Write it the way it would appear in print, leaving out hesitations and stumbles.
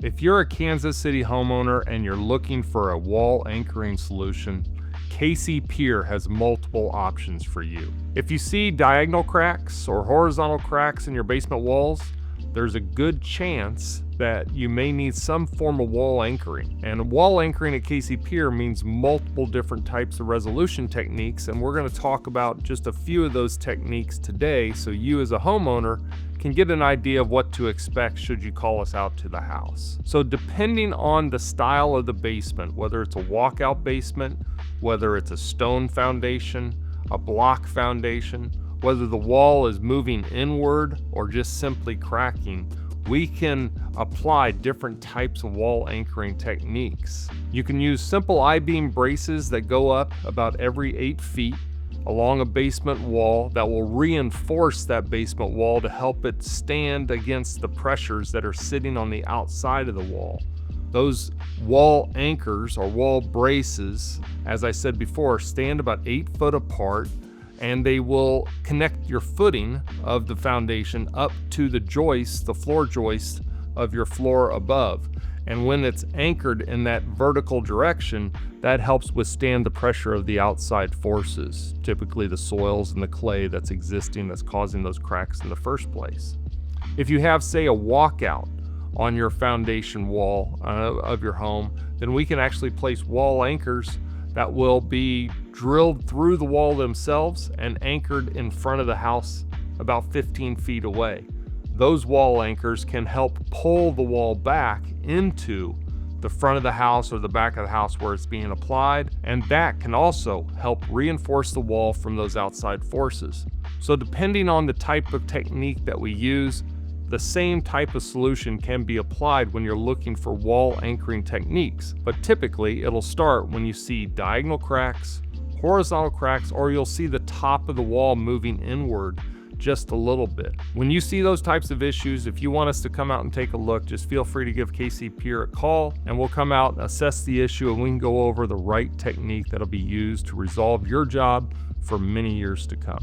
If you're a Kansas City homeowner and you're looking for a wall anchoring solution, KC Pier has multiple options for you. If you see diagonal cracks or horizontal cracks in your basement walls, there's a good chance that you may need some form of wall anchoring. And wall anchoring at KC Pier means multiple different types of resolution techniques, and we're going to talk about just a few of those techniques today so you as a homeowner can get an idea of what to expect should you call us out to the house. So depending on the style of the basement, whether it's a walkout basement, whether it's a stone foundation, a block foundation, whether the wall is moving inward or just simply cracking, we can apply different types of wall anchoring techniques. You can use simple I-beam braces that go up about every 8 feet along a basement wall that will reinforce that basement wall to help it stand against the pressures that are sitting on the outside of the wall. Those wall anchors or wall braces, as I said before, stand about 8 foot apart, and they will connect your footing of the foundation up to the joist, the floor joist of your floor above. And when it's anchored in that vertical direction, that helps withstand the pressure of the outside forces, typically the soils and the clay that's existing that's causing those cracks in the first place. If you have, say, a walkout on your foundation wall of your home, then we can actually place wall anchors that will be drilled through the wall themselves and anchored in front of the house about 15 feet away. Those wall anchors can help pull the wall back into the front of the house or the back of the house where it's being applied, and that can also help reinforce the wall from those outside forces. So depending on the type of technique that we use, the same type of solution can be applied when you're looking for wall anchoring techniques, but typically it'll start when you see diagonal cracks, horizontal cracks, or you'll see the top of the wall moving inward just a little bit. When you see those types of issues, if you want us to come out and take a look, just feel free to give KC Pier a call and we'll come out, assess the issue, and we can go over the right technique that'll be used to resolve your job for many years to come.